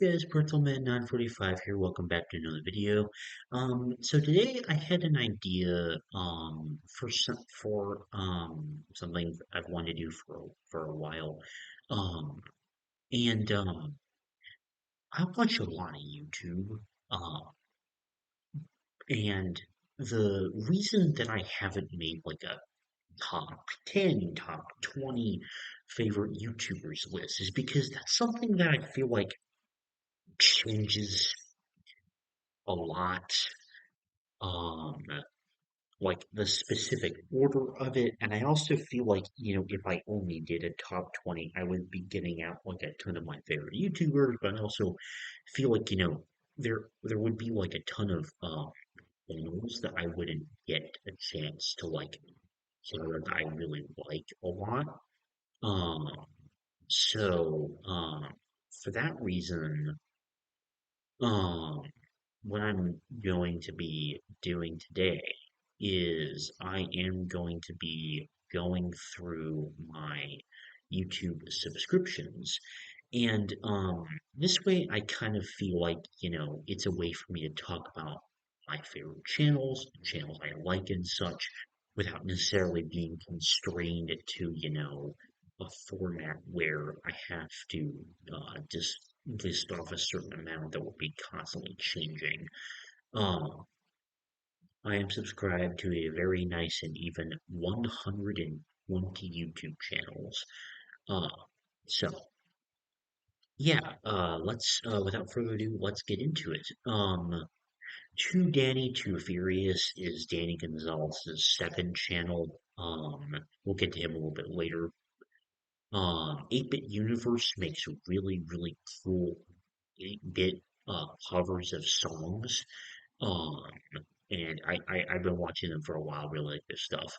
Yes, Pretzelman945 here. Welcome back to another video. So today I had an idea for something I've wanted to do for a while. Um, and I watch a lot of YouTube. Uh, and the reason that I haven't made like a top 10, top 20 favorite YouTubers list is because that's something that I feel like changes a lot. Um, like the specific order of it. And I also feel like, if I only did a top 20, I would be getting out like a ton of my favorite YouTubers, but I also feel like, there would be like a ton of channels that I wouldn't get a chance to like hear that I really like a lot. Um, so for that reason, um, what I'm going to be doing today is I am going to be going through my YouTube subscriptions. And this way I kind of feel like, it's a way for me to talk about my favorite channels, channels I like and such, without necessarily being constrained to, a format where I have to just list off a certain amount that will be constantly changing. Um, I am subscribed to a very nice and even 120 YouTube channels. Uh, so let's without further ado, let's get into it. Too Danny Too Furious is Danny Gonzalez's second channel. We'll get to him a little bit later. 8-Bit Universe makes really, really cool 8-bit covers of songs. Um, and I've been watching them for a while, really like this stuff.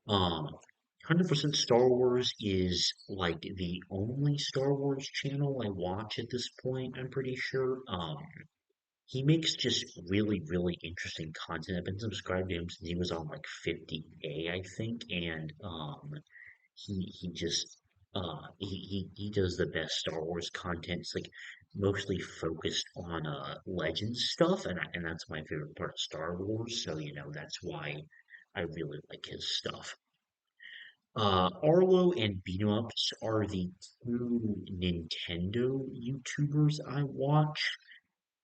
100% Star Wars is like the only Star Wars channel I watch at this point, I'm pretty sure. He makes just really, really interesting content. I've been subscribed to him since he was on like 50K, I think, and he just he does the best Star Wars content. It's like mostly focused on Legends stuff, and that's my favorite part of Star Wars. So that's why I really like his stuff. Arlo and Beanups are the two Nintendo YouTubers I watch.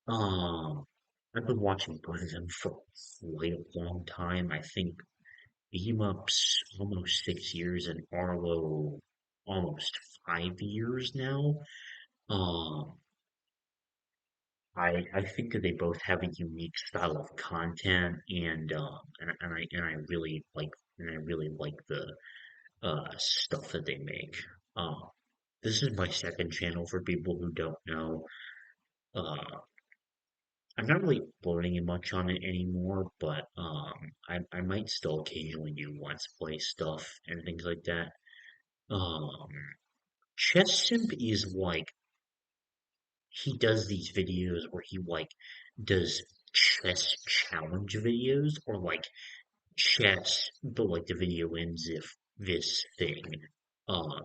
Um, I've been watching both of them for quite a long time. I think Beam-Up's almost 6 years and Arlo almost 5 years now. Um, I think that they both have a unique style of content, and I really like the stuff that they make. Um, this is my second channel for people who don't know. Uh, I'm not really uploading much on it anymore, but I might still occasionally do Let's Play stuff and things like that. Um, Chess Simp is like he does these videos where he like does chess challenge videos or like chess, but like the video ends if this thing. Um,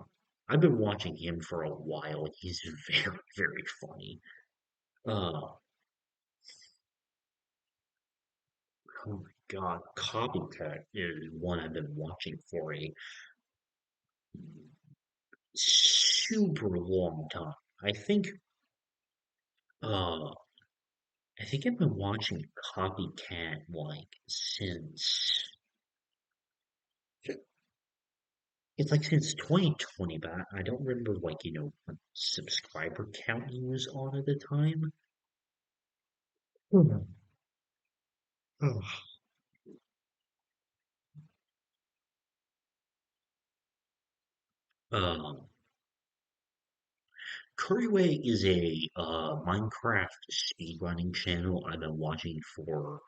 I've been watching him for a while. He's very, very funny. Uh, oh my God, Copycat is one I've been watching for a super long time. I think, uh, I think I've been watching Copycat like since it's like since 2020, but I don't remember like what subscriber count he was on at the time. Hmm. Oh. Um, Curryway is a Minecraft speedrunning channel I've been watching for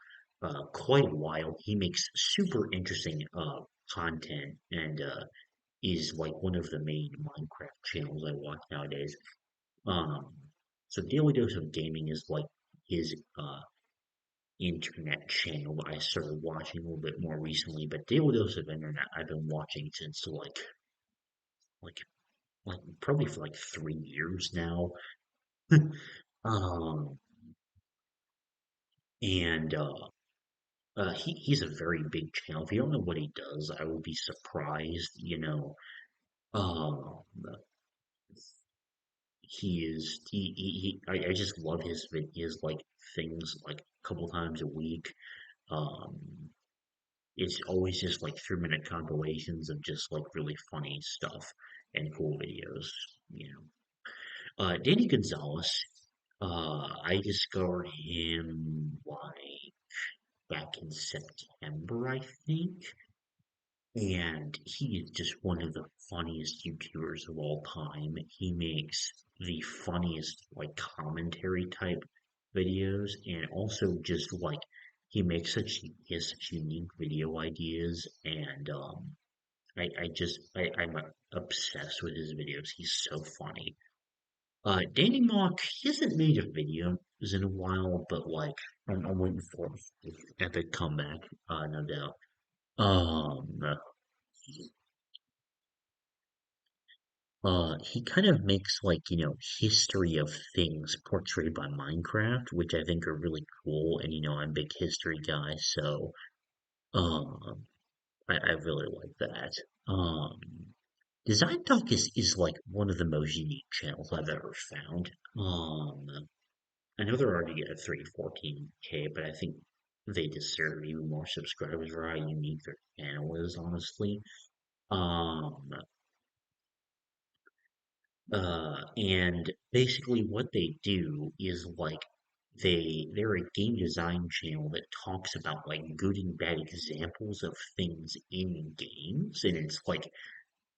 quite a while. He makes super interesting content and is like one of the main Minecraft channels I watch nowadays. Um, so Daily Dose of Gaming is like his internet channel that I started watching a little bit more recently, but Daily Dose of Internet I've been watching since like like probably for like 3 years now. Um, and he's a very big channel. If you don't know what he does, I will be surprised. Um, I just love his like things like a couple times a week. Um, it's always just like 3 minute compilations of just like really funny stuff and cool videos. You Danny Gonzalez. I discovered him like back in September, I think. And he is just one of the funniest YouTubers of all time. He makes the funniest like commentary type videos and also just like he has such unique video ideas and I'm obsessed with his videos. He's so funny. Danny Mock, he hasn't made a video in a while, but like I'm waiting for his epic comeback, no doubt. Um, he kind of makes like, history of things portrayed by Minecraft, which I think are really cool. And I'm a big history guy, so um, I really like that. Um, Design Talk is like one of the most unique channels I've ever found. I know they're already at 314K, but I think they deserve even more subscribers for how unique their channel is, honestly. Um, and basically what they do is like they're a game design channel that talks about like good and bad examples of things in games, and it's like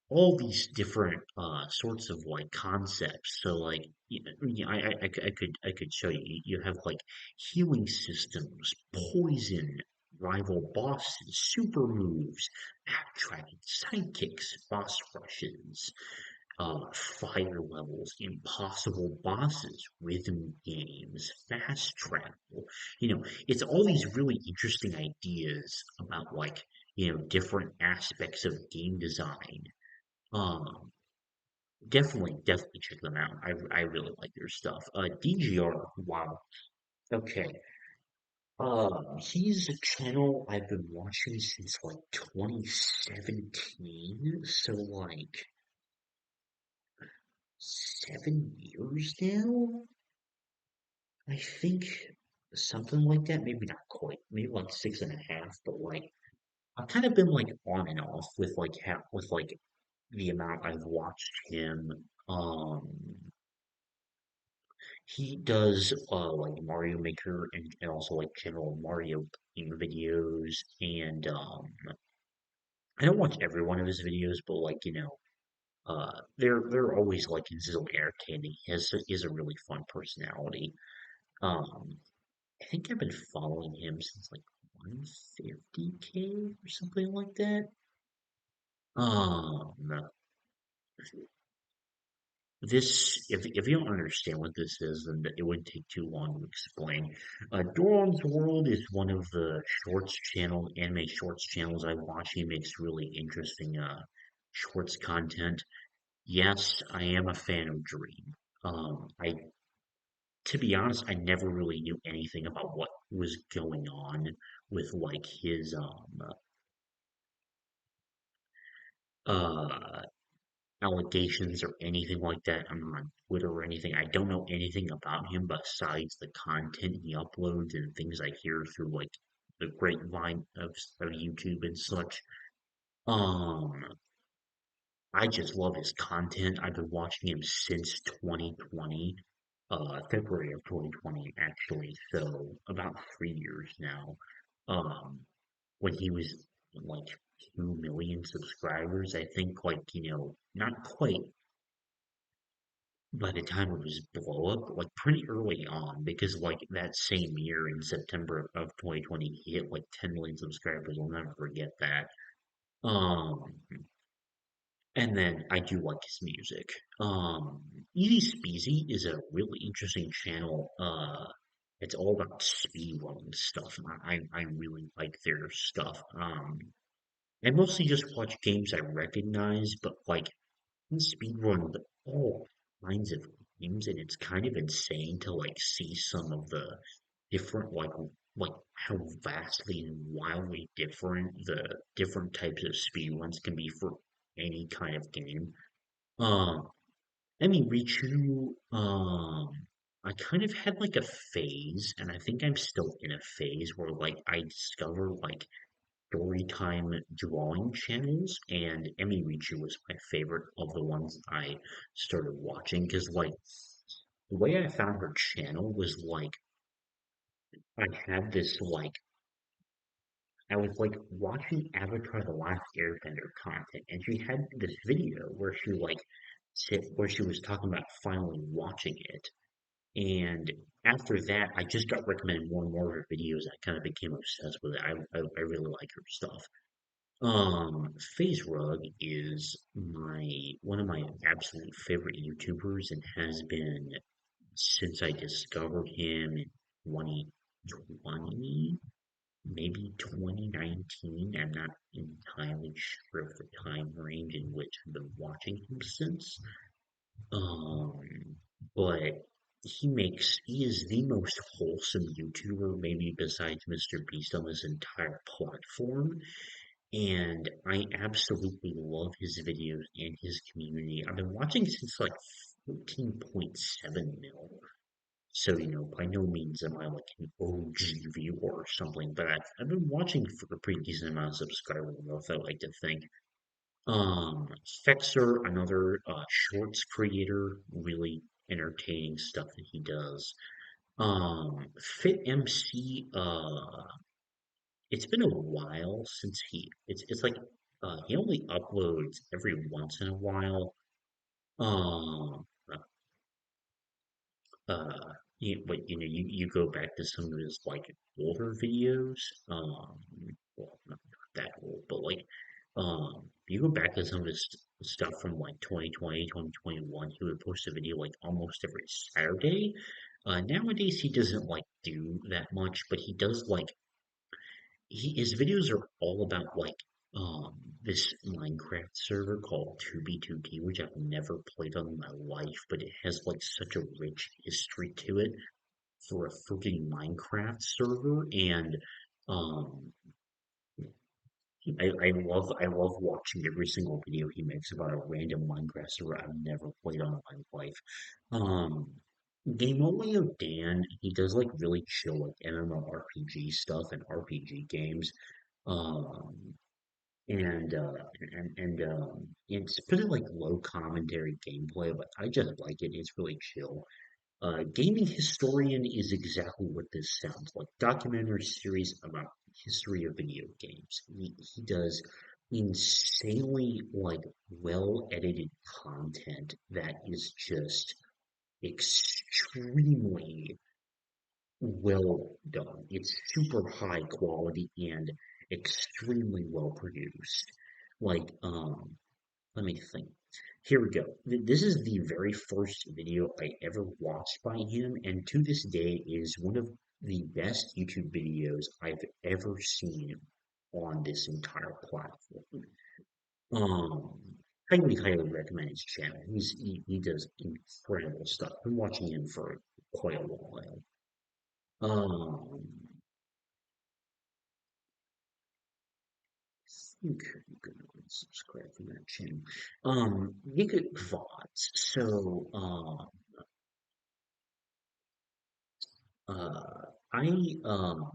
all these different sorts of like concepts. So like I could show you. You have like healing systems, poison, rival bosses, super moves, backtracking, sidekicks, boss rushes, fire levels, impossible bosses, rhythm games, fast travel. It's all these really interesting ideas about like different aspects of game design. um, definitely check them out. I really like their stuff. DGR, wow. Okay. He's a channel I've been watching since like 2017, so like 7 years now, I think something like that. Maybe not quite, maybe like 6.5, but like I've kind of been like on and off with like the amount I've watched him. He does like Mario Maker and also like general Mario videos and I don't watch every one of his videos, but like they're always like consistently entertaining. He has a really fun personality. Um I think I've been following him since like 150K or something like that. Um if you don't understand what this is, then it would take too long to explain. Doran's World is one of the anime shorts channels I watch. He makes really interesting shorts content. Yes, I am a fan of Dream. I To be honest, I never really knew anything about what was going on with like his uh allegations or anything like that. I'm not on Twitter or anything. I don't know anything about him besides the content he uploads and things I hear through like the grapevine of YouTube and such. Um, I just love his content. I've been watching him since 2020, February of 2020 actually. So about 3 years now. Um, when he was like 2 million subscribers, I think like not quite by the time of his blow up, like pretty early on, because like that same year in September of 2020, he hit like 10 million subscribers. I'll never forget that. Um, and then I do like his music. Easy Speezy is a really interesting channel. It's all about speedrunning stuff. I really like their stuff. I mostly just watch games I recognize, but like he speedrun all kinds of games, and it's kind of insane to like see some of the different like how vastly and wildly different the different types of speedruns can be for any kind of game. Um, I mean, Richu, I kind of had like a phase, and I think I'm still in a phase where like I discover like Storytime drawing channels, and Emmy Richu was my favorite of the ones I started watching because like the way I found her channel was like I had this like I was like watching Avatar: The Last Airbender content, and she had this video where she like where she was talking about finally watching it. And after that, I just got recommended more and more of her videos. I kind of became obsessed with it. I really like her stuff. FaZe Rug is my one of my absolute favorite YouTubers and has been since I discovered him in 2020, maybe 2019. I'm not entirely sure of the time range in which I've been watching him since. Um, but he is the most wholesome YouTuber, maybe besides MrBeast on this entire platform. And I absolutely love his videos and his community. I've been watching since like 14.7 mil. So, by no means am I like an OG viewer or something, but I've been watching for a pretty decent amount of subscriber growth, I like to think. Fexer, another shorts creator, really entertaining stuff that he does. Fit MC, it's been a while since it's like he only uploads every once in a while. Um, but you go back to some of his like older videos. Well, not that old, but like you go back to some of his stuff from like 2020, 2021. He would post a video like almost every Saturday. Nowadays he doesn't like do that much, but he does like his videos are all about like this Minecraft server called 2B2D, which I've never played on in my life, but it has like such a rich history to it for a freaking Minecraft server, and um I love watching every single video he makes about a random Minecraft server I've never played on in my life. Um Gameolio Dan, he does like really chill like MMORPG stuff and RPG games. Um and it's pretty like low commentary gameplay, but I just like it. It's really chill. Gaming historian is exactly what this sounds like. Documentary series about history of video games. He does insanely like well edited content that is just extremely well done. It's super high quality and extremely well produced. Like, let me think. Here we go. This is the very first video I ever watched by him, and to this day is one of the best YouTube videos I've ever seen on this entire platform. Um, highly recommend his channel. He does incredible stuff. I've been watching him for quite a while. Um, think I'm gonna unsubscribe from that channel. You get VODs. So, I am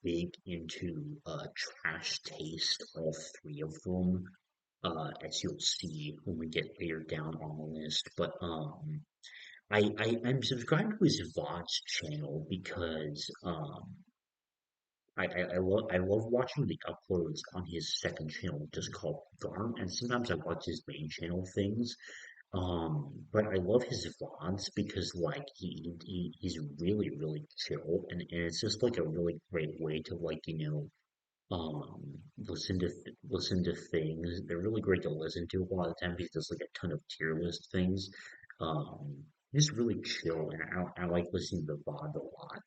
big into Trash Taste, all three of them, as you'll see when we get later down on the list. But I'm subscribed to his VODs channel because I love watching the uploads on his second channel, just called Garm, and sometimes I watch his main channel things. But I love his VODs because like he's really chill, and it's just like a really great way to like listen to things. They're really great to listen to. A lot of times he does like a ton of tier list things. Um, just really chill, and I like listening to the VOD a lot.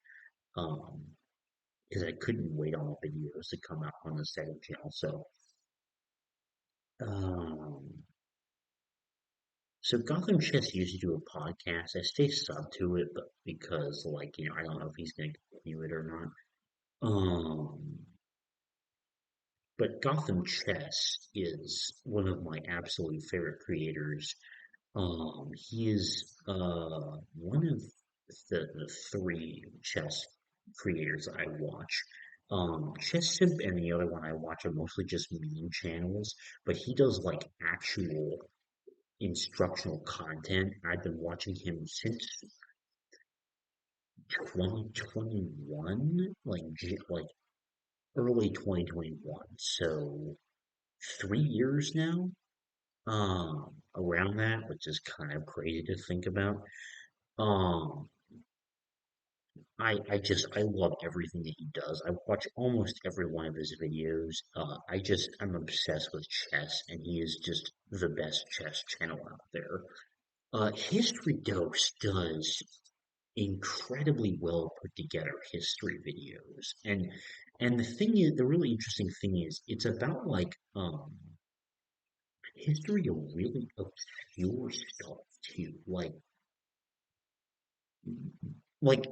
Um, because I couldn't wait on the videos to come out on the second channel. So, um, So Gotham Chess used to do a podcast. I stay sub to it, but because I don't know if he's gonna continue it or not. Um, but Gotham Chess is one of my absolute favorite creators. He is one of the three chess creators I watch. Chess Simp and the other one I watch are mostly just meme channels, but he does like actual instructional content. I've been watching him since 2021, like early 2021. So 3 years now, around that, which is kind of crazy to think about. Um, I love everything that he does. I watch almost every one of his videos. I'm obsessed with chess, and he is just the best chess channel out there. History Dose does incredibly well put together history videos, and the really interesting thing is, it's about history of really obscure stuff too, like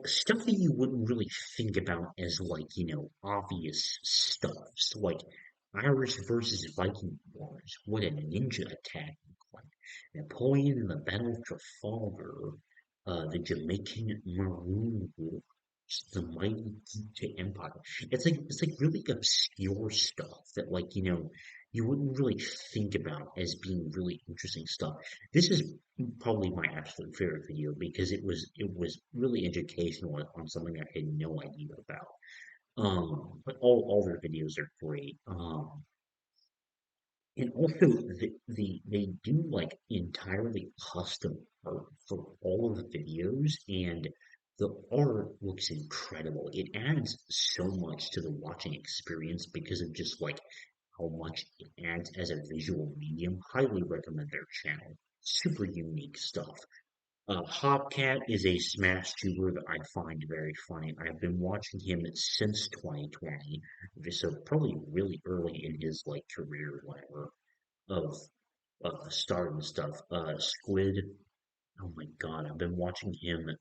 stuff that you wouldn't really think about as obvious stuff. So like Irish versus Viking Wars, what a ninja attack looked like. Napoleon in the Battle of Trafalgar, the Jamaican Maroon Wars, the mighty Geechee Empire. It's like really obscure stuff that you wouldn't really think about as being really interesting stuff. This is probably my absolute favorite video because it was really educational on something I had no idea about. But all their videos are great. And also they do like entirely custom art for all of the videos, and the art looks incredible. It adds so much to the watching experience because of just like how much it adds as a visual medium. Highly recommend their channel. Super unique stuff. Hopcat is a Smash tuber that I find very funny. I've been watching him since 2020, so probably really early in his like career, whatever, of starting stuff. Squid, oh my god, I've been watching him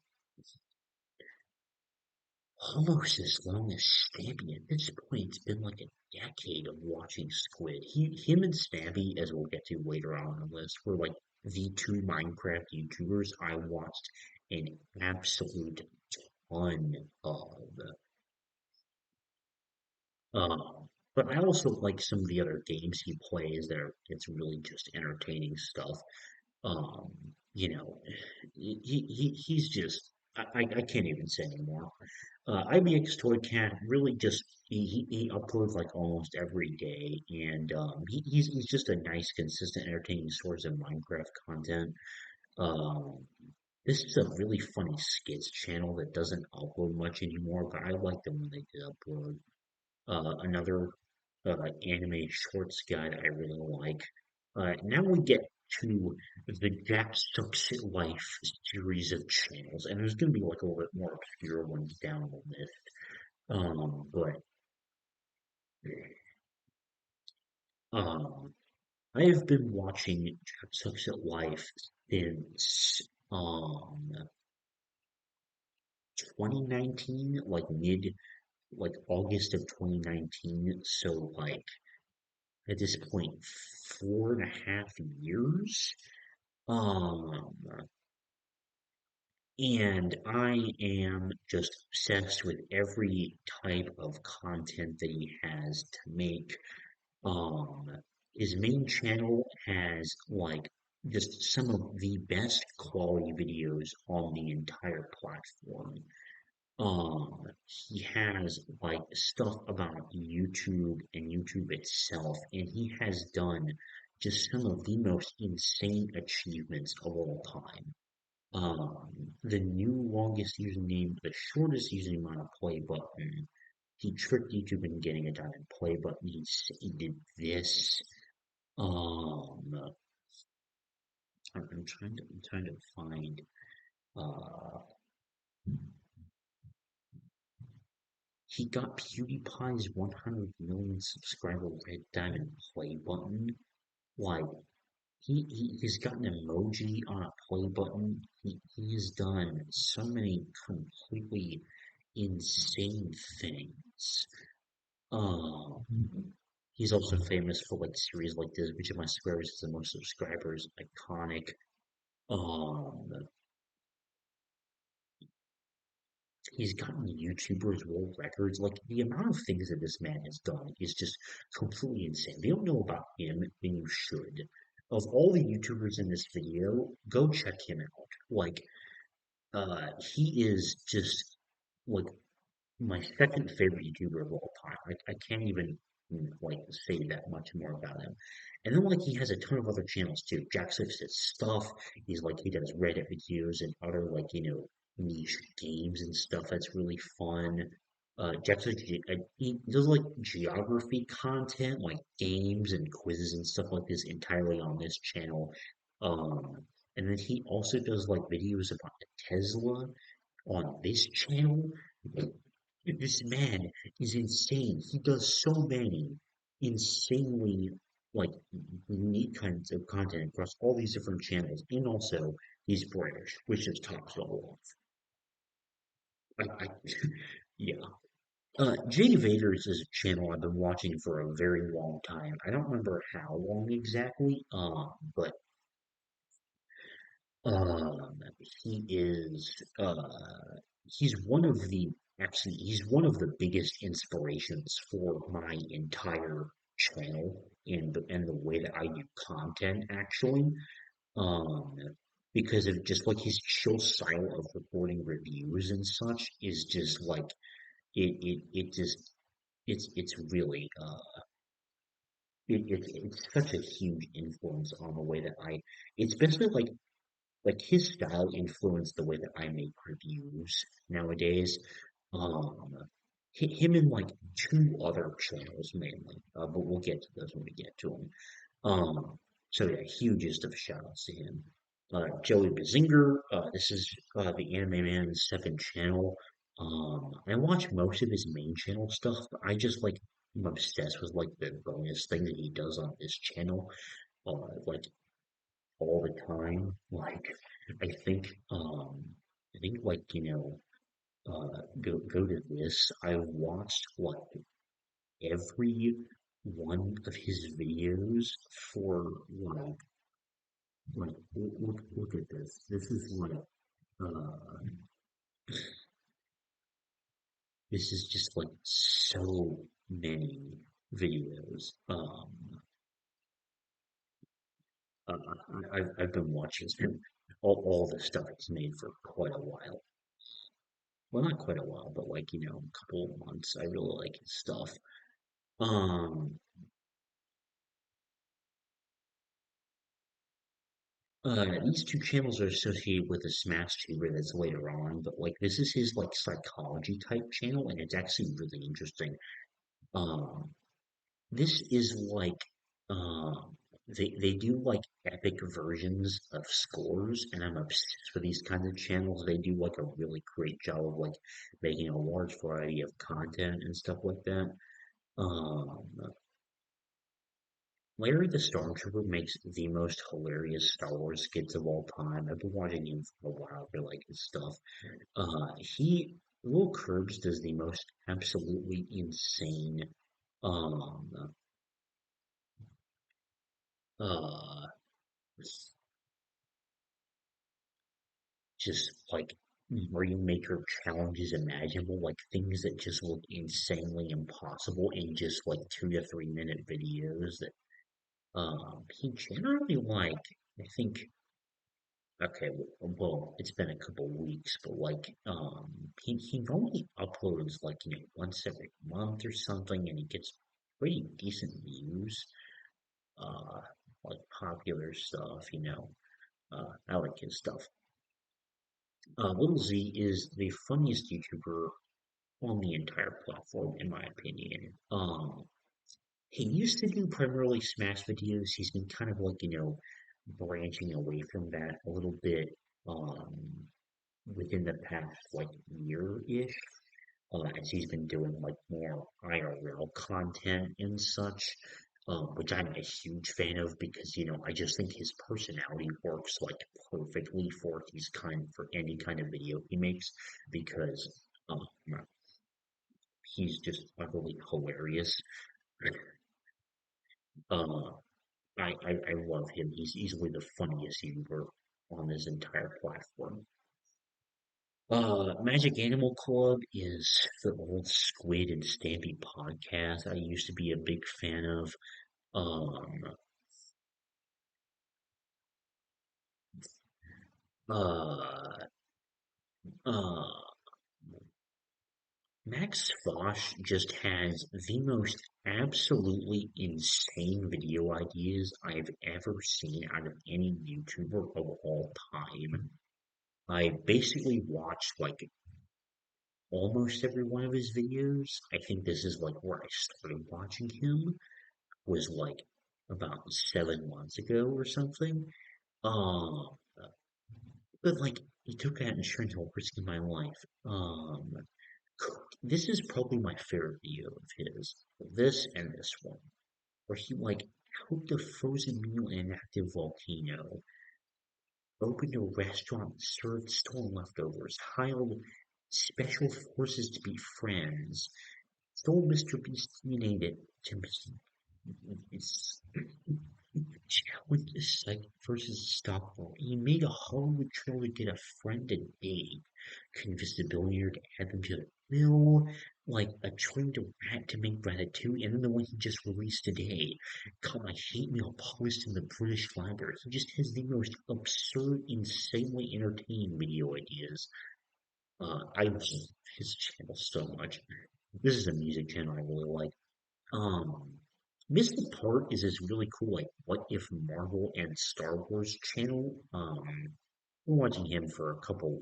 almost as long as Stabby. At this point, it's been like a decade of watching Squid. Him and Stabby, as we'll get to later on the list, were like the two Minecraft YouTubers I watched an absolute ton of. But I also like some of the other games he plays that are, it's really just entertaining stuff. Um, you know, he's just, I can't even say anymore. IBX Toy Cat really just he uploads like almost every day, and he's just a nice, consistent, entertaining source of Minecraft content. Um, this is a really funny skits channel that doesn't upload much anymore, but I like them when they did upload. Another anime shorts guy that I really like. Now we get to the Jack Sucks at Life series of channels, and there's going to be like a little bit more obscure ones down the list. But um, I have been watching Jack Sucks at Life since 2019, like August of 2019. So like at this point, 4.5 years. Um, and I am just obsessed with every type of content that he has to make. Um, his main channel has like just some of the best quality videos on the entire platform. He has like stuff about YouTube and YouTube itself, and he has done just some of the most insane achievements of all time. The new longest username, the shortest username on a play button. He tricked YouTube into getting a diamond play button. He did this. Um, I'm trying to find. Uh, he got PewDiePie's 100 million subscriber red diamond play button. Like he's got an emoji on a play button. He's done so many completely insane things. Um, he's also famous for like series like this, which of my squares is the most subscribers, iconic. Um, he's gotten YouTubers world records. Like the amount of things that this man has done is just completely insane. If you don't know about him, then you should. Of all the YouTubers in this video, go check him out. Like, he is just like my second favorite YouTuber of all time. I can't even like say that much more about him. And then like he has a ton of other channels too. Jack Swift says stuff. He's like he does Reddit videos and other like niche games and stuff. That's really fun. Jack Swift he does like geography content, like games and quizzes and stuff like this entirely on this channel. Um, and then he also does like videos about Tesla on this channel. This man is insane. He does so many insanely like unique kinds of content across all these different channels, and also he's British, which just tops it all off. Yeah. Jay Vader's is a channel I've been watching for a very long time. I don't remember how long exactly, but he is he's one of the actually he's one of the biggest inspirations for my entire channel and the way that I do content actually. Um because of just like his chill style of recording reviews and such is just like it just it's really it's such a huge influence on the way that it's basically like his style influenced the way that I make reviews nowadays. Um, him and like two other channels mainly, but we'll get to those when we get to them. Um, so yeah, hugest of shout outs to him. Joey Bazinger, this is the Anime Man's second channel. I watch most of his main channel stuff, but I just like I'm obsessed with like the bonus thing that he does on this channel. Like all the time. Like I think I think like go to this. I watched like every one of his videos for like look at this. Uh this is just like so many videos. Uh, I've been watching all the stuff he's made for quite a while. Well, not quite a while, but like, a couple of months. I really like his stuff. Um, these two channels are associated with a Smash tuber that's later on, but like this is his like psychology type channel, and it's actually really interesting. Um, this is like, they do like epic versions of scores, and I'm obsessed with these kinds of channels. They do like a really great job of like making a large variety of content and stuff like that. Um, Larry the Stormtrooper makes the most hilarious Star Wars skits of all time. I've been watching him for a while. I like his stuff. Will Curbs does the most absolutely insane, um, uh, just like Mario Maker challenges imaginable, like things that just look insanely impossible in just like 2 to 3 minute videos that, he generally like, I think okay, well, it's been a couple weeks, but like, he normally uploads like, once every month or something, and he gets pretty decent views, uh, like popular stuff. I like his stuff. Little Z is the funniest YouTuber on the entire platform, in my opinion. He used to do primarily Smash videos. He's been kind of like, branching away from that a little bit. Um, Within the past like year-ish, as he's been doing like more IRL content and such. which I'm a huge fan of because, I just think his personality works like perfectly for any kind of video he makes because um, he's just utterly hilarious. Uh, I love him. He's easily the funniest YouTuber on this entire platform. Magic Animal Club is the old Squid and Stampy podcast I used to be a big fan of. Um, uh, uh, Max Fosh just has the most absolutely insane video ideas I've ever seen out of any YouTuber of all time. I basically watched like almost every one of his videos. I think this is like where I started watching him was like about 7 months ago or something. Um, but like he took that insurance while risking my life. This is probably my favorite video of his. This and this one, where he like cooked a frozen meal in an active volcano, opened a restaurant, served stolen leftovers, hired special forces to be friends, stole Mr. Beast's DNA to it's challenge the psych versus Stockwell. He made a Hollywood trailer to get a friend a date, convinced the billionaire to add them to the bill, like a trained rat to make Ratatouille, and then the one he just released today, called my hate mail polished in the British Library. He just has the most absurd, insanely entertaining video ideas. I love his channel so much. This is a music channel I really like. Um, Missing Part is this really cool, like, what if Marvel and Star Wars channel. Been watching him for a couple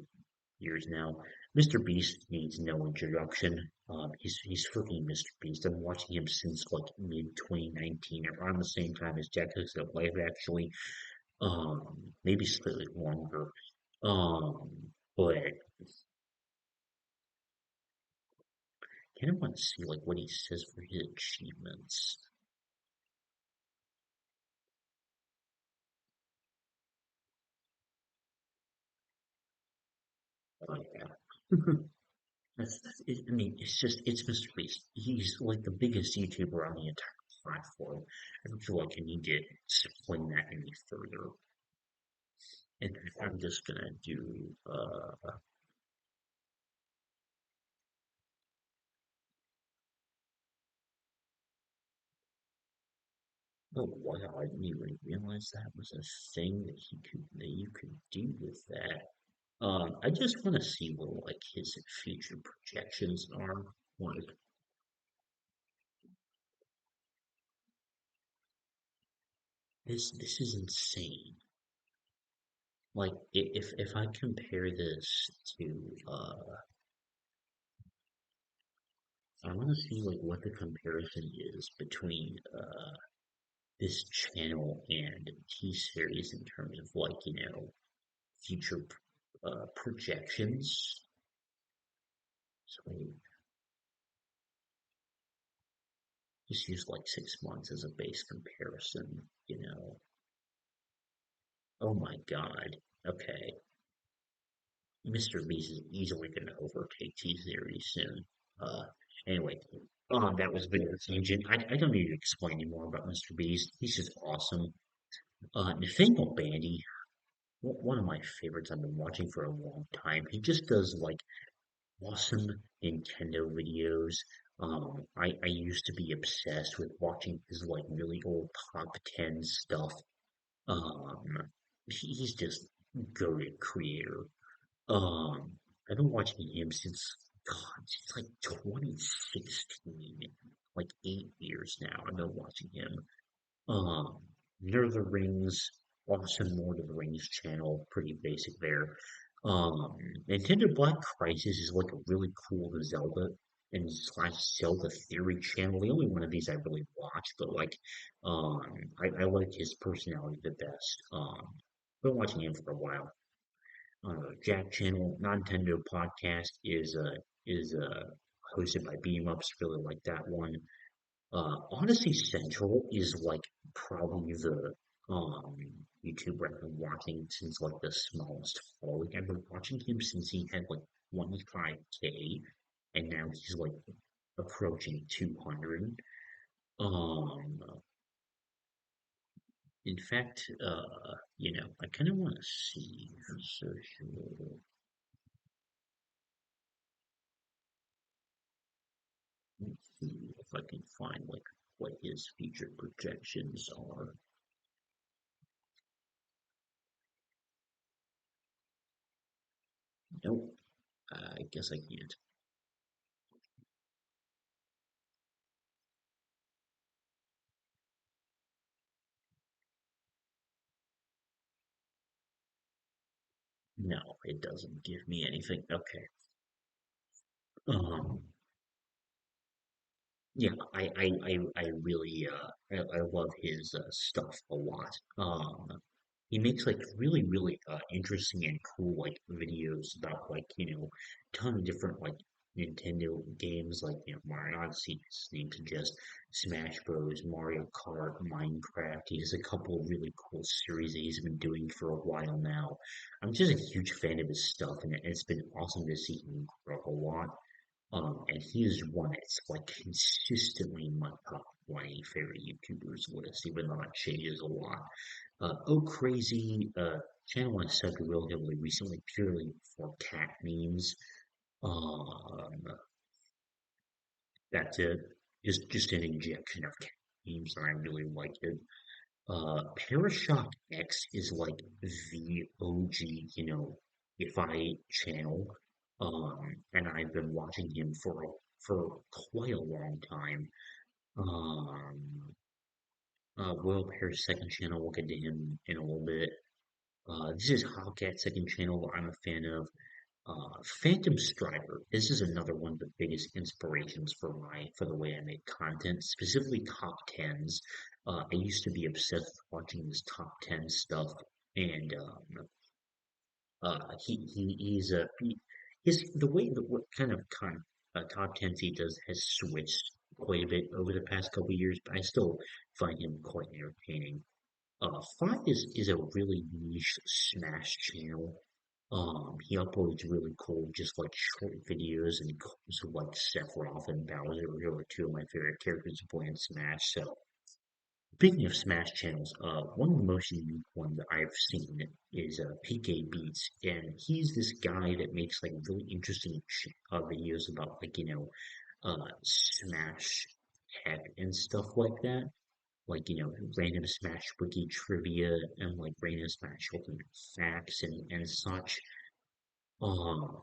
years now. Mr. Beast needs no introduction. He's freaking Mr. Beast. I've been watching him since like mid 2019, around the same time as Jack Hooks of Life, actually. Maybe slightly longer. But kind of want to see like what he says for his achievements. Oh yeah. I mean, it's Mr. Beast. He's like the biggest YouTuber on the entire platform. I don't feel like I need to explain that any further. And I'm just gonna do, oh wow, I didn't even realize that was a thing that you could do with that. I just want to see what like his future projections are. Like this is insane. Like if I compare this to I want to see like what the comparison is between this channel and T series in terms of like future projections. So just use like 6 months as a base comparison. Oh my God. Okay, Mr. Beast is easily going to overtake T series soon. Uh, anyway. That was a bit of a tangent. I don't need to explain anymore about Mr. Beast. He's just awesome. Nathaniel Bandy, one of my favorites I've been watching for a long time. He just does like awesome Nintendo videos. I used to be obsessed with watching his like really old top 10 stuff. Um, he's just good creator. Um, I've been watching him since like 2016, like 8 years now. I've been watching him. Um, Lord of the Rings, awesome Lord of the Rings channel, pretty basic there. Nintendo Black Crisis is like a really cool Zelda and slash Zelda theory channel. The only one of these I really watch, but like, um, I like his personality the best. Been watching him for a while. Jack Channel Nintendo podcast is hosted by Beam Ups. Really like that one. Odyssey Central is like probably the um YouTuber I've been watching since like the smallest following. I've been watching him since he had like 25K, and now he's like approaching 200. Um, in fact, I kind of want to see social. Let's see if I can find like what his future projections are. Nope, I guess I can't. No, it doesn't give me anything. Okay. Um, yeah, I really I love his stuff a lot. He makes like really interesting and cool like videos about like ton of different like Nintendo games like Mario Odyssey, his name suggests, Smash Bros, Mario Kart, Minecraft. He has a couple of really cool series that he's been doing for a while now. I'm just a huge fan of his stuff, and it's been awesome to see him grow a lot. And he is one that's like consistently in my top 20 favorite YouTubers list, even though it changes a lot. Oh Crazy, channel I subbed real heavily recently purely for cat memes. Um, that's it. Just an injection of cat memes, and I really like it. Parashock X is like the OG, if I channel. And I've been watching him for quite a long time. Um, Will Paris second channel, we'll get to him in a little bit. This is Hogcat second channel I'm a fan of. Phantom Strider. This is another one of the biggest inspirations for the way I make content, specifically top tens. I used to be obsessed with watching his top ten stuff, and he's his the way that what kind of top tens he does has switched quite a bit over the past couple of years, but I still find him quite entertaining. Five is a really niche Smash channel. He uploads really cool, just like short videos and clips of like Sephiroth and Bowser, who are two of my favorite characters to play in Smash. So, speaking of Smash channels, one of the most unique ones that I've seen is PK Beats, and he's this guy that makes like really interesting videos about like Smash tech and stuff like that, like random Smash Wiki trivia and like random Smash Ultimate facts and such. Um,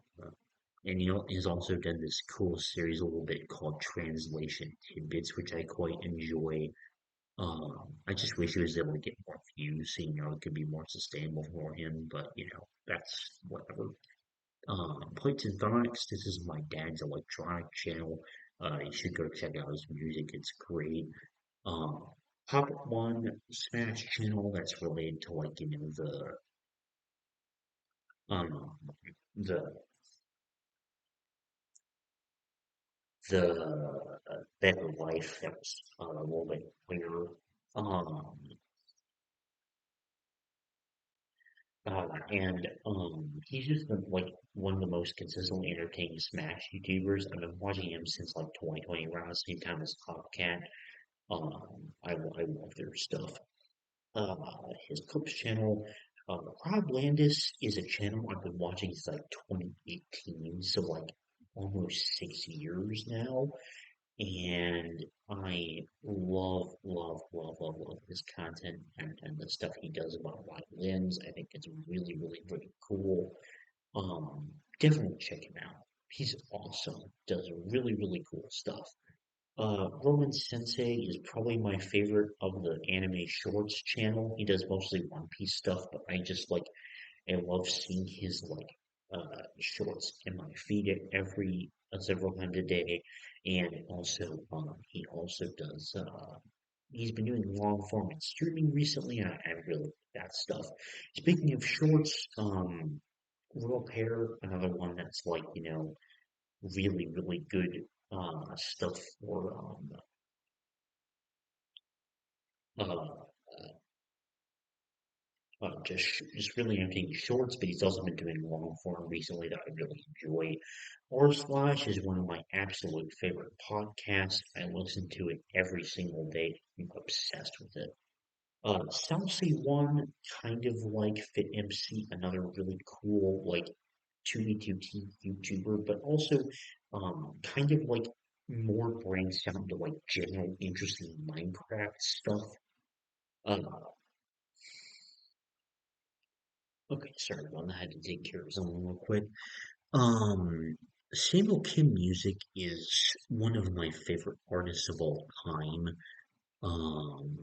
and he's also done this cool series a little bit called Translation Tidbits, which I quite enjoy. I just wish he was able to get more views, so it could be more sustainable for him. But that's whatever. Plates and Phonics. This is my dad's electronic channel. You should go check out his music. It's great. Um, Pop One Smash channel that's related to like um the better life that was a little bit clearer. Um, and he's just been like one of the most consistently entertaining Smash YouTubers. I've been watching him since like 2020, around the same time as Hopcat. I love their stuff. Uh, his Clips channel, Rob Landis is a channel I've been watching since like 2018, so like almost 6 years now. And I love his content and the stuff he does about violins. I think it's really cool. Definitely check him out. He's awesome. Does really cool stuff. Roman Sensei is probably my favorite of the anime shorts channel. He does mostly One Piece stuff, but I just like I love seeing his shorts in my feed every several times a day, and also he also does he's been doing long form and streaming recently, and I really like that stuff. Speaking of shorts, World Pair, another one that's like really good stuff for Uh, just really entertaining shorts, but he's also been doing long form recently that I really enjoy. R Slash is one of my absolute favorite podcasts. I listen to it every single day. I'm obsessed with it. Salsa One, kind of like Fit MC, another really cool like 2v2T YouTuber, but also kind of like more brands down to like general interesting Minecraft stuff. Uh, okay, sorry about that. I had to take care of something real quick. Um, Samuel Kim Music is one of my favorite artists of all time. Um,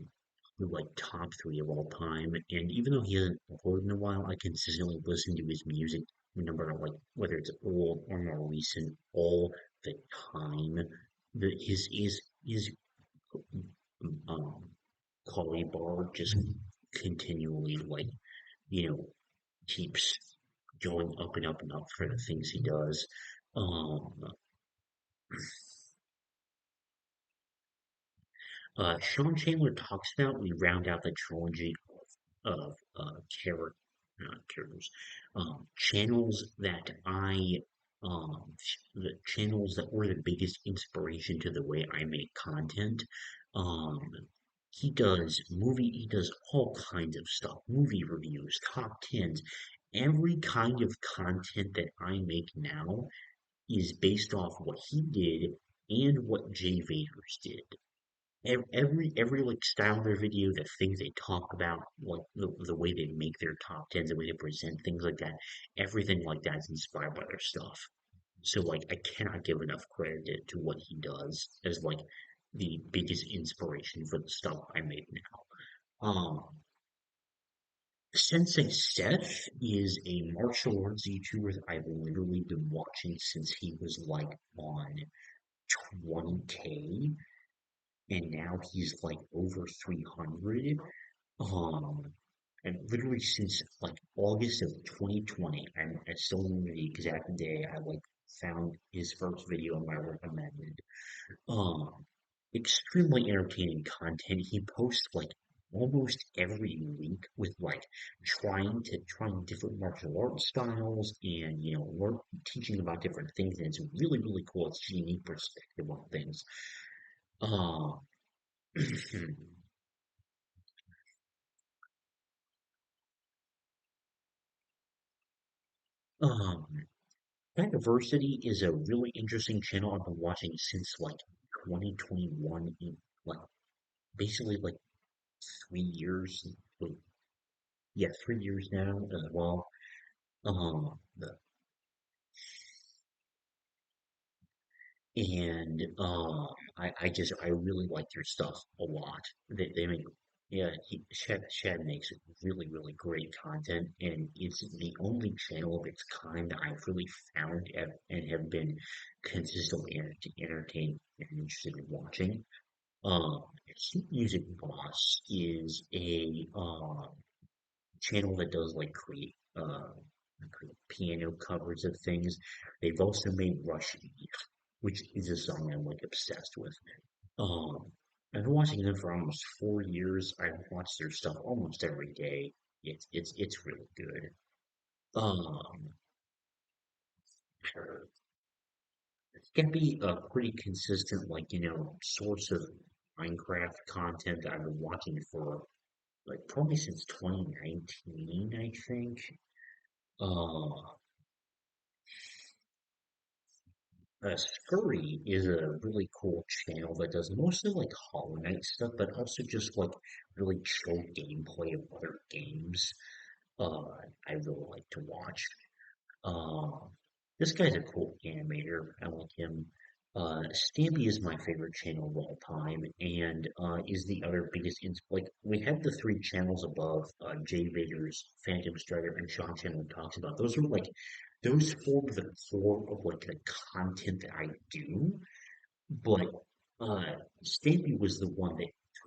like top three of all time. And even though he hasn't recorded in a while, I consistently listen to his music, no matter like whether it's old or more recent, all the time. His um quality bar just continually you know keeps going up and up and up for the things he does. Um, Sean Chandler talks about we round out the trilogy of character, not characters, channels that the channels that were the biggest inspiration to the way I make content. Um, he does all kinds of stuff, movie reviews, top tens, every kind of content that I make now is based off what he did and what Jay Vaders did. Every like style of their video, the things they talk about, like the way they make their top tens, the way they present things like that, everything like that is inspired by their stuff. So like I cannot give enough credit to what he does as like the biggest inspiration for the stuff I make now. Sensei Seth is a martial arts YouTuber that I've literally been watching since he was like on 20K, and now he's like over 300. Um, and literally since like August of 2020, I still remember the exact day I like found his first video on my recommended. Um, Extremely entertaining content. He posts like almost every week with like trying different martial arts styles and teaching about different things, and it's really cool. It's a unique perspective on things. Um, um, Diversity is a really interesting channel I've been watching since like 2021, like basically like 3 years. Wait, yeah, 3 years now as well. The and I really like their stuff a lot. They make yeah Shad makes really great content, and it's the only channel of its kind that I've really found and have been consistently entertained and interested in watching. Sheet Music Boss is a channel that does like create piano covers of things. They've also made Rush which is a song I'm like obsessed with. Um, I've been watching them for almost 4 years. I've watched their stuff almost every day. It's really good. Um, it can be a pretty consistent source of Minecraft content that I've been watching for like probably since 2019, I think. Uh, Scurry is a really cool channel that does mostly like Hollow Knight stuff, but also just like really chill gameplay of other games. Uh, I really like to watch. Uh, this guy's a cool animator. I like him. Stampy is my favorite channel of all time, and is the other biggest. Like we have the three channels above: Jay Vader's Phantom Strider and Sean Chandler talks about. Those are like those form the core of like the content that I do. But Stampy was the one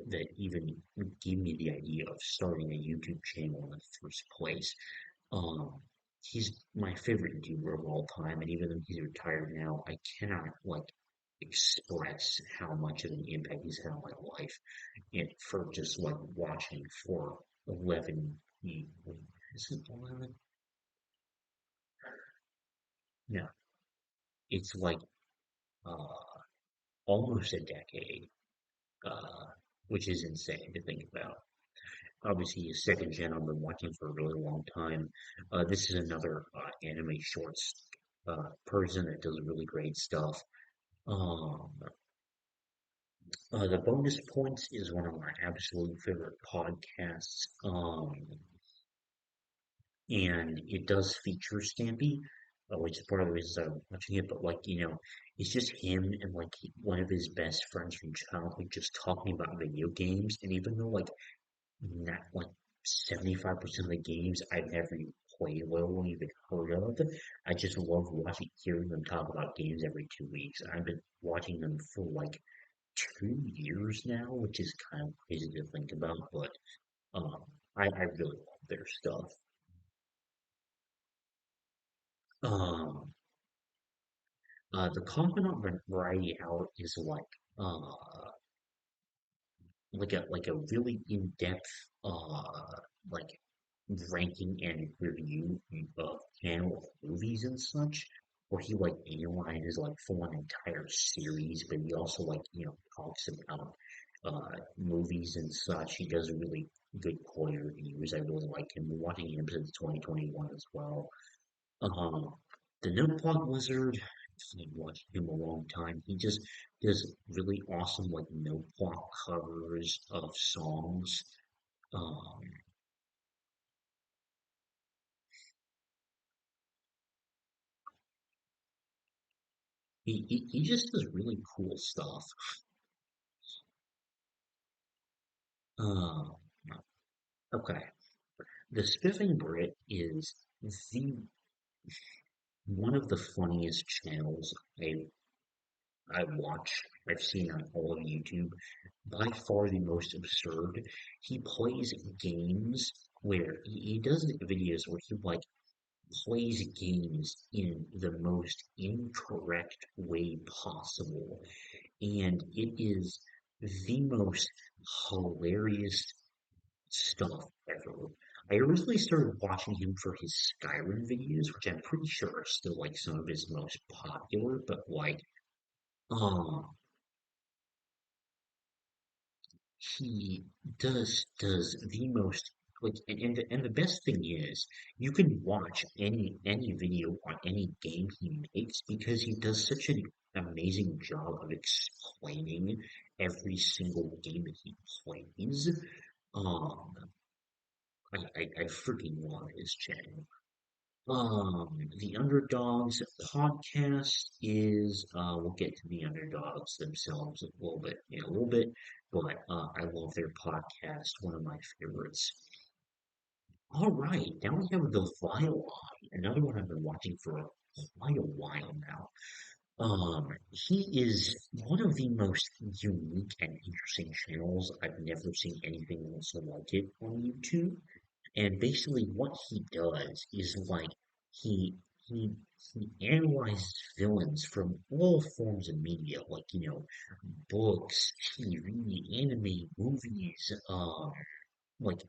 that even gave me the idea of starting a YouTube channel in the first place. Um, he's my favorite YouTuber of all time, and even though he's retired now, I cannot like. express how much of an impact he's had on my life and for just like watching for 11 is it 11? No, it's like uh almost a decade, uh which is insane to think about. Obviously, he's second gen. I've been watching for a really long time. This is another anime shorts person that does really great stuff. Um, the bonus points is one of my absolute favorite podcasts. And it does feature Stampy, which is part of the reason I'm watching it. But like it's just him and like one of his best friends from childhood just talking about video games. And even though not like 75% of the games I've never even played, let alone even heard of, I just love hearing them talk about games every 2 weeks. I've been watching them for like 2 years now, which is kind of crazy to think about, but um, I really love their stuff. Um, the Confidant Variety Hour is uh, like a really in-depth like ranking and review of channel of movies and such, where he like analyzes like for an entire series, but he also talks about movies and such. He does really good quality reviews. I really like him. Been watching him since 2021 as well. Um, the Notepod Wizard, I've watched him a long time. He just does really awesome like Notepod covers of songs. Um, he just does really cool stuff. Uh, okay. The Spiffing Brit is the one of the funniest channels I watch. I've seen on all of YouTube. By far the most absurd. He plays games where he does videos where he plays games in the most incorrect way possible. And it is the most hilarious stuff ever. I originally started watching him for his Skyrim videos, which I'm pretty sure are still like some of his most popular, but um, he does the most and the best thing is you can watch any video on any game he makes because he does such an amazing job of explaining every single game that he plays. Um, I freaking love his channel. The Underdogs podcast is, we'll get to the Underdogs themselves in a little bit, but I love their podcast, one of my favorites. All right, now we have the Vile Eye, another one I've been watching for quite a while now. He is one of the most unique and interesting channels. I've never seen anything else like it on YouTube. And basically what he does is he he he analyzes villains from all forms of media, books, TV, anime, movies, like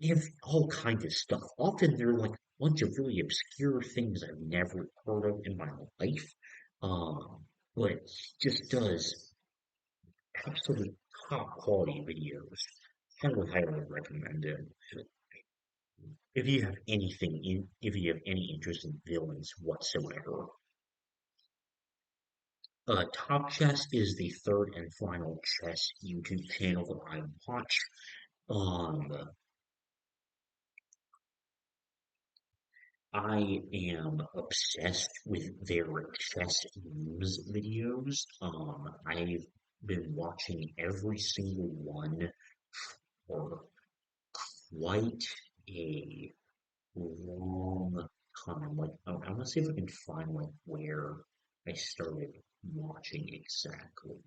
they have all kinds of stuff. Often they're like a bunch of really obscure things I've never heard of in my life. Um, but he just does absolute top quality videos. Highly, highly recommend it. If you have if you have any interest in villains whatsoever. Top Chess is the third and final chess YouTube channel that I watch. Um, I am obsessed with their chess memes videos. I've been watching every single one for quite a long time. I want to see if I can find where I started watching exactly,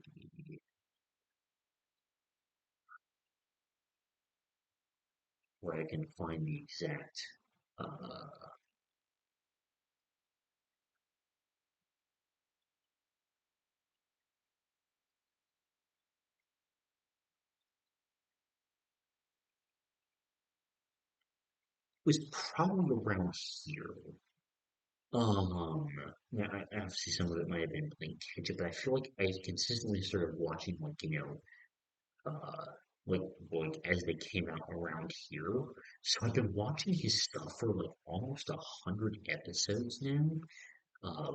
where I can find the exact. Uh, was probably around here. Um, yeah, obviously some of it might have been playing catch up, but I feel like I consistently started watching uh, like as they came out around here. So I've been watching his stuff for like almost 100 episodes now,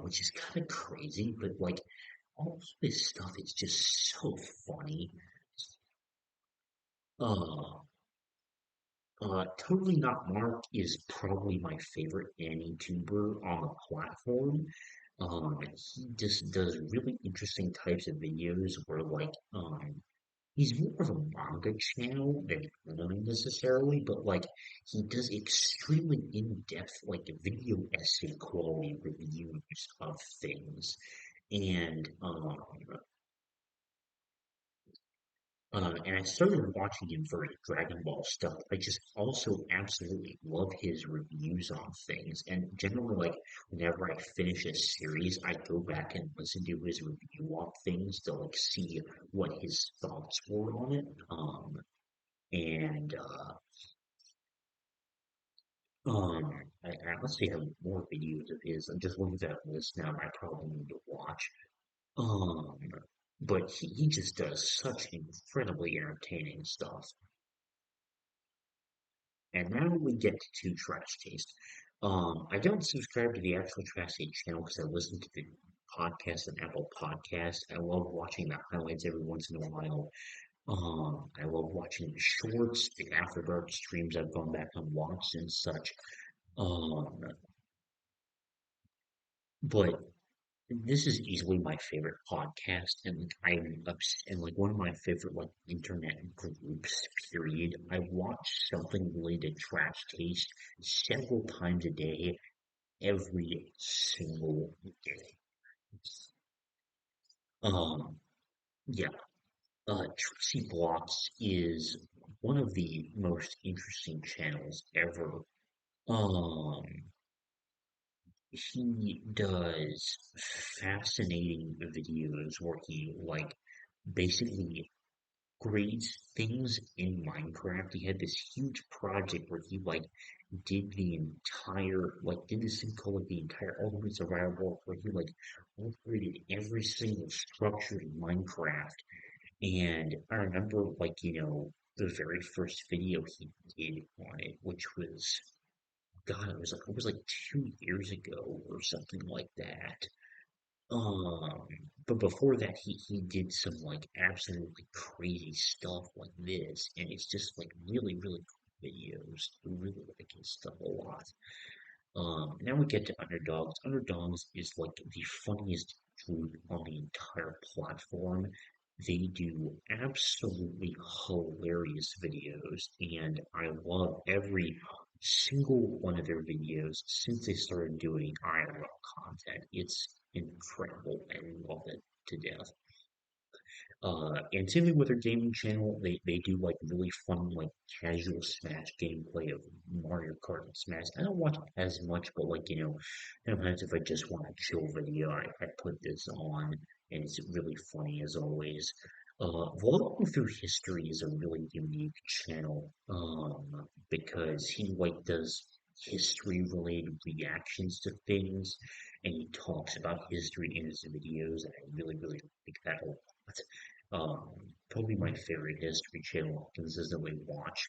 which is kind of crazy. But like all of his stuff is just so funny. Uh, Totally Not Mark is probably my favorite AniTuber on the platform. He just does really interesting types of videos where he's more of a manga channel than anime necessarily, but like he does extremely in-depth like video essay quality reviews of things. And and I started watching him for his Dragon Ball stuff. I just also absolutely love his reviews on things. And generally, like, whenever I finish a series, I go back and listen to his review on things to, like, see what his thoughts were on it. And, um, I honestly have more videos of his. I'm just looking at that list now. I probably need to watch. Um, but he just does such incredibly entertaining stuff. And now we get to Trash Taste. I don't subscribe to the actual Trash Taste channel because I listen to the podcast and Apple Podcast. I love watching the highlights every once in a while. I love watching the shorts, the After Dark streams I've gone back and watched and such. Um, but this is easily my favorite podcast, and like and like one of my favorite like internet groups. Period. I watch something related to Trash Taste several times a day, every single day. Um, yeah. Tracy Blocks is one of the most interesting channels ever. Um, he does fascinating videos where he like basically grades things in Minecraft. He had this huge project where he like did the entire did this thing called like the entire Ultimate Survival World where he like upgraded every single structure in Minecraft. And I remember the very first video he did on it, which was God, it was like 2 years ago or something like that. Um, but before that, he did some like absolutely crazy stuff like this, and it's just like really really cool videos. I really like his stuff a lot. Now we get to Underdogs. Underdogs is like the funniest group on the entire platform. They do absolutely hilarious videos, and I love every single one of their videos since they started doing IRL content. It's incredible. I love it to death. And same with their gaming channel, they do like really fun, like casual Smash gameplay of Mario Kart and Smash. I don't watch as much, but sometimes if I just want a chill video, I put this on, and it's really funny as always. Vlogging through history is a really unique channel, because he like does history related reactions to things, and he talks about history in his videos, and I really, really like that a lot. Probably my favorite history channel I consistently watch.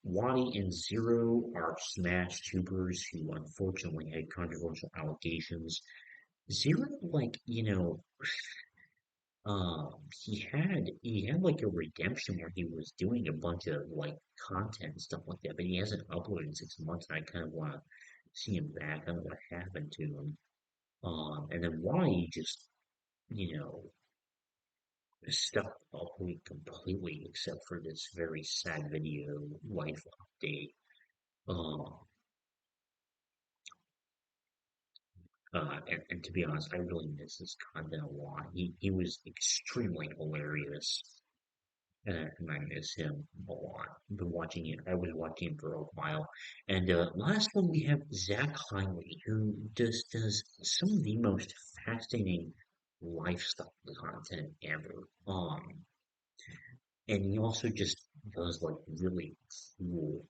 Wadi and Zero are Smash tubers who unfortunately had controversial allegations. Zero, he had like a redemption where he was doing a bunch of like content and stuff like that, but he hasn't uploaded in 6 months, and I kind of want to see him back. I don't know what happened to him. And then Wadi just, you know, stopped uploading completely except for this very sad video life update. Um, and to be honest, I really miss his content a lot. He was extremely hilarious, and I miss him a lot. Been watching it. I was watching him for a while. And last one we have Zach Heinley, who just does some of the most fascinating lifestyle content ever. and he also just does like really cool,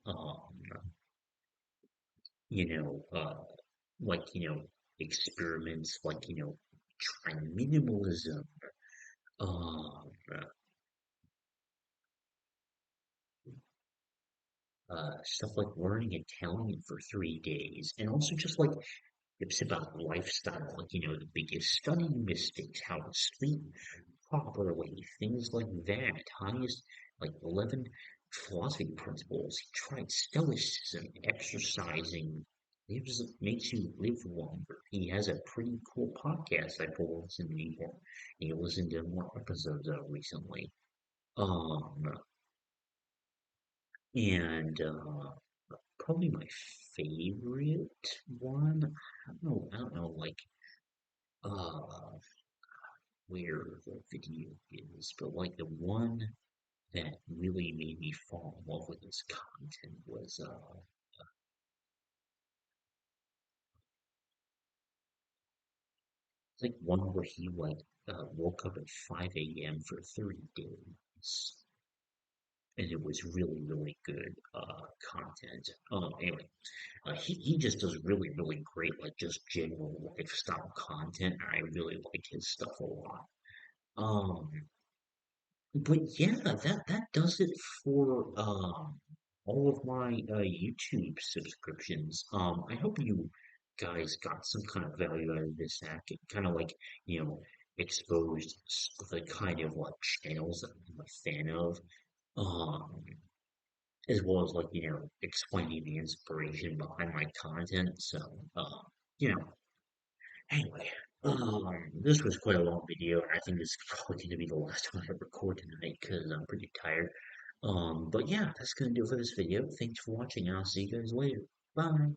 you know, experiments, like, trying minimalism, um, stuff like learning Italian for 3 days, and also just like tips about lifestyle, like, the biggest studying mistakes, how to sleep properly, things like that. Highest, like 11 philosophy principles. He tried stoicism, exercising. Makes you live longer. He has a pretty cool podcast I pulled listen to before. You listened to more episodes of recently. Um, and probably my favorite one. I don't know, like uh where the video is, but like the one that really made me fall in love with his content was like one where he like woke up at 5 a.m. for 30 days. And it was really, really good content. Anyway, he just does really, really great, like just general lifestyle content. I really like his stuff a lot. Um, but yeah, that does it for all of my YouTube subscriptions. I hope you guys got some kind of value out of this act. It kind of like, exposed the kind of like channels that I'm a fan of. Um, as well as like, explaining the inspiration behind my content. So, you know, anyway, this was quite a long video, and I think this is probably going to be the last one I record tonight because I'm pretty tired. But yeah, that's going to do it for this video. Thanks for watching, and I'll see you guys later. Bye.